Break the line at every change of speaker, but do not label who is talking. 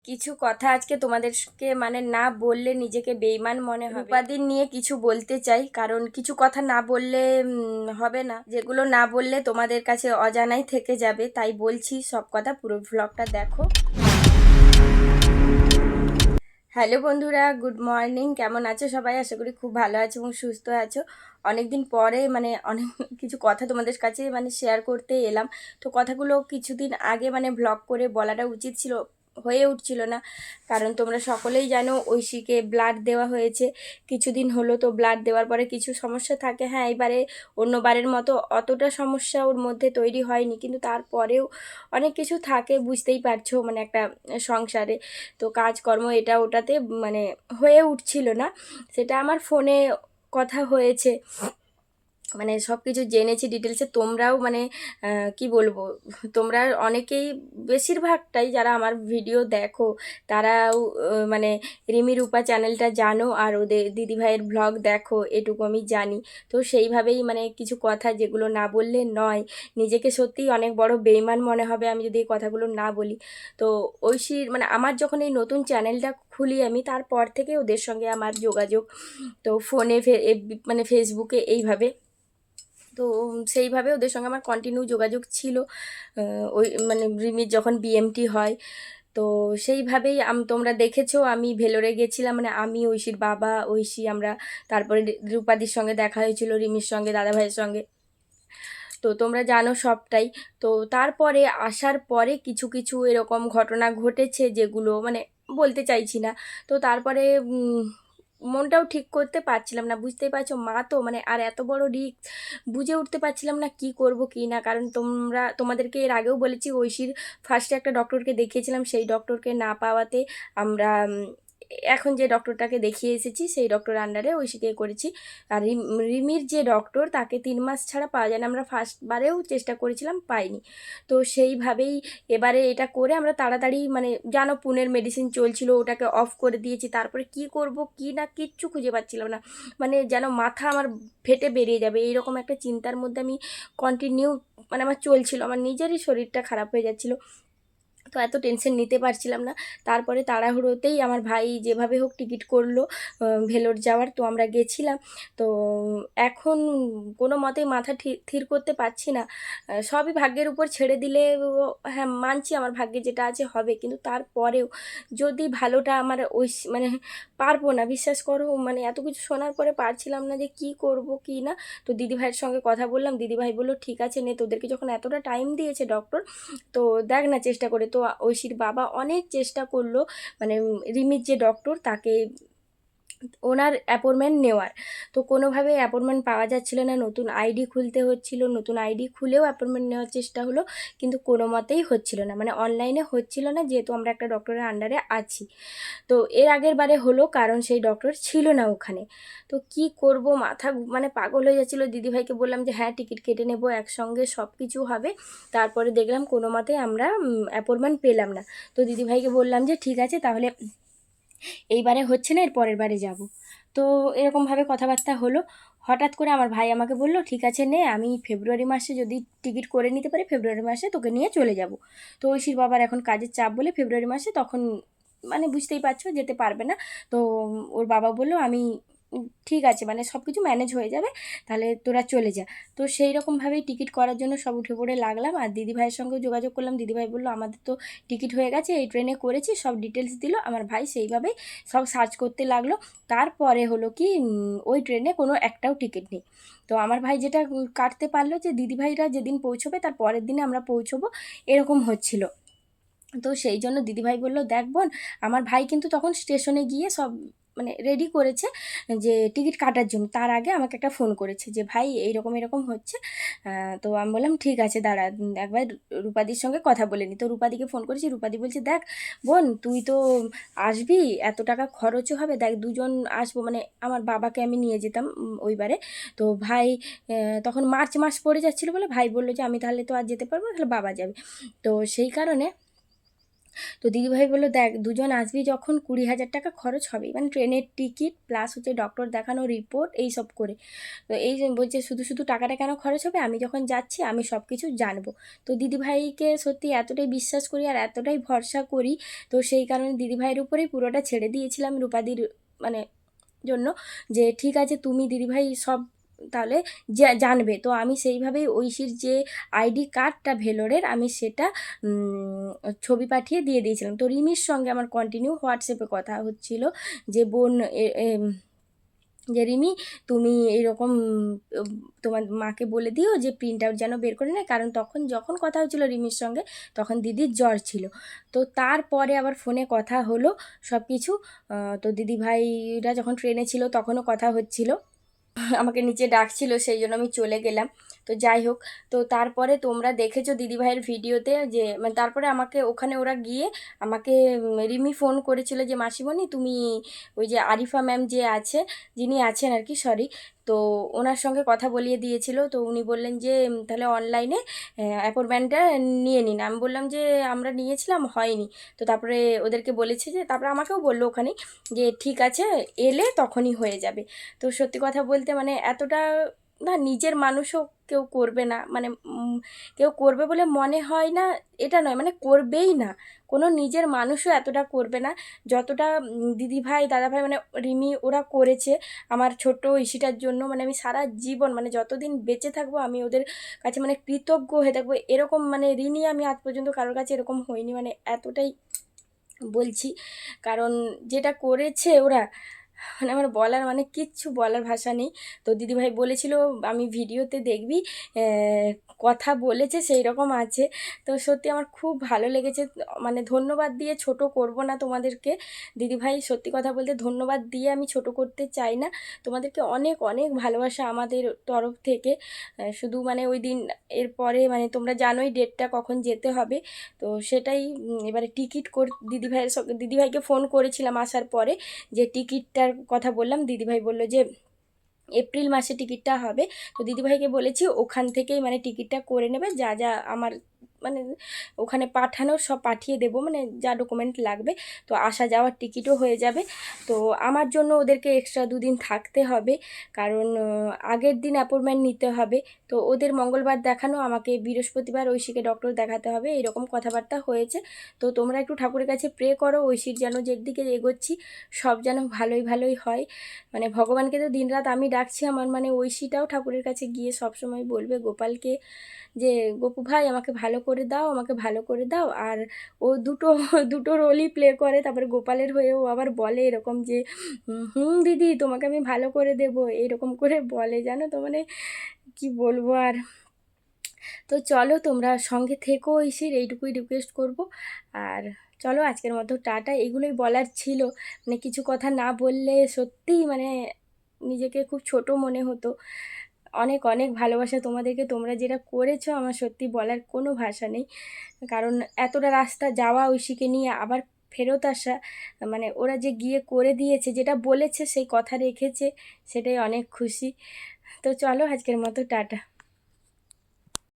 কিছু কথা আজকে তোমাদেরকে মানে না বললে নিজেকে বেইমান মনে হবে। রূপাদির নিয়ে কিছু বলতে চাই, কারণ কিছু কথা না বললে হবে না, যেগুলো না বললে তোমাদের কাছে অজানাই থেকে যাবে। তাই বলছি সব কথা, পুরো ভ্লগটা দেখো। হ্যালো বন্ধুরা, গুড মর্নিং। কেমন আছো সবাই? আশা করি খুব ভালো আছো এবং সুস্থ আছো। অনেকদিন পরে মানে অনেক কিছু কথা তোমাদের কাছে মানে শেয়ার করতে এলাম। তো কথাগুলো কিছুদিন আগে মানে ভ্লগ করে বলাটা উচিত ছিল, হয়ে উঠছিল না। কারণ তোমরা সকলেই জানো ঐশীকে ব্লাড দেওয়া হয়েছে কিছুদিন হলো। তো ব্লাড দেওয়ার পরে কিছু সমস্যা থাকে, হ্যাঁ এবারে অন্যবারের মতো অতটা সমস্যা ওর মধ্যে তৈরি হয়নি, কিন্তু তারপরেও অনেক কিছু থাকে, বুঝতেই পারছো, মানে একটা সংসারে তো কাজকর্ম এটা ওটাতে মানে হয়ে উঠছিল না। সেটা আমার ফোনে কথা হয়েছে, মানে সব কিছু জেনেছি ডিটেলসে। তোমরাও মানে কি বলবো, তোমরা অনেকেই, বেশিরভাগটাই যারা আমার ভিডিও দেখো তারাও মানে রিমি রূপা চ্যানেলটা জানো আর ওদের দিদিভাইয়ের ভ্লগ দেখো, এটুকু আমি জানি। তো সেইভাবেই মানে কিছু কথা যেগুলো না বললে নয়, নিজেকে সত্যিই অনেক বড় বেইমান মনে হবে আমি যদি এই কথাগুলো না বলি। তো ঐশীর মানে আমার যখন এই নতুন চ্যানেলটা খুলি আমি, তারপর থেকে ওদের সঙ্গে আমার যোগাযোগ, তো ফোনে মানে ফেসবুকে এইভাবে। তো সেইভাবে ওদের সঙ্গে আমার কন্টিনিউ যোগাযোগ ছিল। ওই মানে রিমির যখন বিএমটি হয়, তো সেইভাবেই তোমরা দেখেছো আমি ভেলোরে গেছিলাম, মানে আমি, ঐশীর বাবা, ঐশী, আমরা। তারপরে রূপাদির সঙ্গে দেখা হয়েছিল, রিমির সঙ্গে, দাদা ভাইয়ের সঙ্গে। তো তোমরা জানো সবটাই। তো তারপরে আসার পরে কিছু কিছু এরকম ঘটনা ঘটেছে যেগুলো মানে বলতে চাইছি না। তো তারপরে মনটাও ঠিক করতে পারছিলাম না, বুঝতেই পারছো মা তো, মানে আর এত বড় রিস্ক বুঝে উঠতে পারছিলাম না কি করব কি না। কারণ তোমাদেরকে এর আগেও বলেছি ঐশীর ফার্স্টে একটা ডক্টরকে দেখিয়েছিলাম, সেই ডক্টরকে না পাওয়াতে আমরা এখন যে ডক্টরটাকে দেখিয়ে এসেছি সেই ডক্টর আন্ডারে ঐশীকে করেছি। আর রিমির যে ডক্টর তাকে 3 মাস ছাড়া পাওয়া যায় না, আমরা ফার্স্টবারেও চেষ্টা করেছিলাম, পাইনি। তো সেইভাবেই এবারে এটা করে আমরা তাড়াতাড়ি মানে জানো পুনের মেডিসিন চলছিল, ওটাকে অফ করে দিয়েছি। তারপরে কি করব কি না কিচ্ছু খুঁজে পাচ্ছিলাম না, মানে যেন মাথা আমার ফেটে বেরিয়ে যাবে এইরকম একটা চিন্তার মধ্যে আমি কন্টিনিউ মানে আমার চলছিল, আমার নিজেরই শরীরটা খারাপ হয়ে যাচ্ছিল। তো এত টেনশন নিতে পারছিলাম না। তারপরে তাড়াহুড়োতেই আমার ভাই যেভাবে হোক টিকিট করলো ভেলোর যাওয়ার, তো আমরা গেছিলাম। তো এখন কোনো মতেই মাথা থির করতে পারছি না। সবই ভাগ্যের উপর ছেড়ে দিলে হ্যাঁ মানছি আমার ভাগ্যে যেটা আছে হবে, কিন্তু তারপরেও যদি ভালোটা আমার ওই মানে পারবো না, বিশ্বাস করো, মানে এত কিছু শোনার পরে পারছিলাম না যে কি করব কি না। তো দিদিভাইয়ের সঙ্গে কথা বললাম, দিদিভাই বললো ঠিক আছে নে, তোদেরকে যখন এতটা টাইম দিয়েছে ডক্টর, তো দেখ না চেষ্টা করে। তো ঐশীর বাবা অনেক চেষ্টা করলো, মানে রিমির যে ডক্টর তাকে ওনার অ্যাপয়েন্টমেন্ট নেওয়ার, তো কোনোভাবে অ্যাপয়েন্টমেন্ট পাওয়া যাচ্ছিল না, নতুন আইডি খুলতে হচ্ছিল, নতুন আইডি খুলেও অ্যাপয়েন্টমেন্ট নেওয়ার চেষ্টা হলো, কিন্তু কোনো মতেই হচ্ছিল না, মানে অনলাইনে হচ্ছিল না, যেহেতু আমরা একটা ডক্টরের আন্ডারে আছি। তো এর আগের বারে হলো কারণ সেই ডক্টর ছিল না ওখানে। তো কি করব, মাথা মানে পাগল হয়ে যাচ্ছিলো। দিদিভাইকে বললাম যে হ্যাঁ টিকিট কেটে নেবো, একসঙ্গে সব কিছু হবে। তারপরে দেখলাম কোনো মতে আমরা অ্যাপয়েন্টমেন্ট পেলাম না। তো দিদিভাইকে বললাম যে ঠিক আছে তাহলে এইবারে হচ্ছে না, এর পরের বারে যাব। তো এরকমভাবে কথাবার্তা হলো। হঠাৎ করে আমার ভাই আমাকে বলল ঠিক আছে নে, আমি ফেব্রুয়ারি মাসে যদি টিকিট করে নিতে পারি ফেব্রুয়ারি মাসে তোকে নিয়ে চলে যাব। তো ঐশীর বাবার এখন কাজের চাপ বলে ফেব্রুয়ারি মাসে তখন মানে বুঝতেই পারছো যেতে পারবে না। তো ওর বাবা বললো আমি ঠিক আছে, মানে সব কিছু ম্যানেজ হয়ে যাবে, তাহলে তোরা চলে যা। তো সেই রকমভাবেই টিকিট করার জন্য সব উঠে পড়ে লাগলাম, আর দিদিভাইয়ের সঙ্গেও যোগাযোগ করলাম। দিদিভাই বললো আমাদের তো টিকিট হয়ে গেছে, এই ট্রেনে করেছি, সব ডিটেলস দিল। আমার ভাই সেইভাবেই সব সার্চ করতে লাগলো। তারপরে হলো কি ওই ট্রেনে কোনো একটাও টিকিট নেই। তো আমার ভাই যেটা কাটতে পারলো যে দিদিভাইরা যেদিন পৌঁছবে তার পরের দিনে আমরা পৌঁছবো, এরকম হচ্ছিল। তো সেই জন্য দিদিভাই বলল দেখ বোন, আমার ভাই কিন্তু তখন স্টেশনে গিয়ে সব মানে রেডি করেছে যে টিকিট কাটার জন্য, তার আগে আমাকে একটা ফোন করেছে যে ভাই এইরকম এরকম হচ্ছে। তো আমি বললাম ঠিক আছে দাঁড়া, একবার রূপাদির সঙ্গে কথা বলে নি। তো রূপাদিকে ফোন করেছি, রূপাদি বলছে দেখ বোন তুই তো আসবি, এত টাকা খরচও হবে, দেখ দুজন আসবো, মানে আমার বাবাকে আমি নিয়ে যেতাম ওইবারে। তো ভাই তখন মার্চ মাস পড়ে যাচ্ছিলো বলে ভাই বললো যে আমি তাহলে তো আর যেতে পারবো না, তাহলে বাবা যাবে। তো সেই কারণে তো দিদিভাই বললো, দেখ দুজন আসবি যখন 20,000 টাকা খরচ হবেই, মানে ট্রেনের টিকিট প্লাস হচ্ছে ডক্টর দেখানো রিপোর্ট এই সব করে। তো এই যে বলছে শুধু শুধু টাকাটা কেন খরচ হবে, আমি যখন যাচ্ছি আমি সব কিছু জানবো। তো দিদিভাইকে সত্যি এতটাই বিশ্বাস করি আর এতটাই ভরসা করি, তো সেই কারণে দিদিভাইয়ের উপরেই পুরোটা ছেড়ে দিয়েছিলাম রূপাদির মানে জন্য, যে ঠিক আছে তুমি দিদিভাই সব তাহলে জানবে। তো আমি সেইভাবেই ঐশীর যে আইডি কার্ডটা ভেলোরের, আমি সেটা ছবি পাঠিয়ে দিয়ে দিয়েছিলাম। তো রিমির সঙ্গে আমার কন্টিনিউ হোয়াটসঅ্যাপে কথা হচ্ছিল যে বোন যে রিমি তুমি এরকম তোমার মাকে বলে দিও যে প্রিন্ট আউট যেন বের করে নেয়, কারণ তখন যখন কথা হচ্ছিল রিমির সঙ্গে তখন দিদির জ্বর ছিল। তো তারপরে আবার ফোনে কথা হলো সব কিছু। তো দিদিভাইরা যখন ট্রেনে ছিল তখনও কথা হচ্ছিল, আমাকে নিচে ডাকছিল সেই জন্য আমি চলে গেলাম। তো যাই হোক, তো তারপরে তোমরা দেখেছো দিদিভাইয়ের ভিডিওতে যে মানে তারপরে আমাকে ওখানে ওরা গিয়ে আমাকে রিমি ফোন করেছিল যে মাসিমণি তুমি ওই যে আরিফা ম্যাম যে আছে, যিনি আছেন আর কি, সরি, তো ওনার সঙ্গে কথা বলিয়ে দিয়েছিল। তো উনি বললেন যে তাহলে অনলাইনে অ্যাপয়েন্টমেন্টটা নিয়ে নিন। আমি বললাম যে আমরা নিয়েছিলাম হয়নি। তো তারপরে ওদেরকে বলেছে যে, তারপরে আমাকেও বললো ওখানে যে ঠিক আছে এলে তখনই হয়ে যাবে। তো সত্যি কথা বলতে মানে এতটা না, নিজের মানুষও কেউ করবে না, মানে কেউ করবে বলে মনে হয় না, এটা নয়, মানে করবেই না, কোনো নিজের মানুষও এতটা করবে না যতটা দিদিভাই দাদাভাই মানে রিমি ওরা করেছে আমার ছোট্ট ইসিটার জন্য। মানে আমি সারা জীবন মানে যতদিন বেঁচে থাকবো আমি ওদের কাছে মানে কৃতজ্ঞ হয়ে থাকবো। এরকম মানে ঋণী আমি আজ পর্যন্ত কারোর কাছে এরকম হইনি, মানে এতটাই বলছি। কারণ যেটা করেছে ওরা, মানে আমার বলার মানে কিচ্ছু বলার ভাষা নেই। তো দিদিভাই বলেছিল আমি ভিডিওতে দেখবি কথা বলেছে সেই রকম আছে। তো সত্যি আমার খুব ভালো লেগেছে, মানে ধন্যবাদ দিয়ে ছোট করব না তোমাদেরকে দিদিভাই, সত্যি কথা বলতে ধন্যবাদ দিয়ে আমি ছোট করতে চাই না। তোমাদেরকে অনেক অনেক ভালোবাসা আমাদের তরফ থেকে। শুধু মানে ওই দিন এরপরে মানে তোমরা জানোই ডেটটা কখন যেতে হবে, তো সেটাই এবারে টিকিট দিদিভাইয়ের সঙ্গে দিদিভাইকে ফোন করেছিলাম আসার পরে, যে টিকিটটার কথা বললাম, দিদিভাই বলল যে এপ্রিল মাসে টিকিটটা হবে। তো দিদিভাইকে বলেছি ওখান থেকেই মানে টিকিটটা করে নেবে, যা যা আমার মানে ওখানে পাঠানোর সব পাঠিয়ে দেবো, মানে যা ডকুমেন্ট লাগবে। তো আসা যাওয়ার টিকিটও হয়ে যাবে। তো আমার জন্য ওদেরকে এক্সট্রা 2 দিন থাকতে হবে, কারণ আগের দিন অ্যাপয়েন্টমেন্ট নিতে হবে। তো ওদের মঙ্গলবার দেখানো, আমাকে বৃহস্পতিবার ঐশীকে ডক্টর দেখাতে হবে, এরকম কথাবার্তা হয়েছে। তো তোমরা একটু ঠাকুরের কাছে প্রে করো ঐশীর যেন যেদিকে এগোচ্ছি সব যেন ভালোই ভালোই হয়। মানে ভগবানকে তো দিনরাত আমি ডাকছি, আমার মানে ঐশীটাও ঠাকুরের কাছে গিয়ে সবসময় বলবে গোপালকে যে গোপু ভাই আমাকে ভালো করে দাও, আমাকে ভালো করে দাও। আর ও দুটো দুটো রোলই প্লে করে, তারপরে গোপালের হয়েও আবার বলে এরকম যে হুম দিদি তোমাকে আমি ভালো করে দেবো, এরকম করে বলে, জানো তো মানে কি বলবো আর। তো চলো তোমরা সঙ্গে থেকো ঐশীর, এইটুকুই রিকোয়েস্ট করব। আর চলো আজকের মতো টাটা, এগুলোই বলার ছিল। মানে কিছু কথা না বললে সত্যিই মানে নিজেকে খুব ছোট মনে হতো। অনেক অনেক ভালোবাসা তোমাদেরকে, তোমরা যেটা করেছো আমার সত্যি বলার কোনো ভাষা নেই। কারণ এতটা রাস্তা যাওয়া ঐশীকে নিয়ে আবার ফেরত আসা, মানে ওরা যে গিয়ে করে দিয়েছে, যেটা বলেছে সেই কথা রেখেছে, সেটাই অনেক খুশি। তো চলো আজকের মতো টাটা।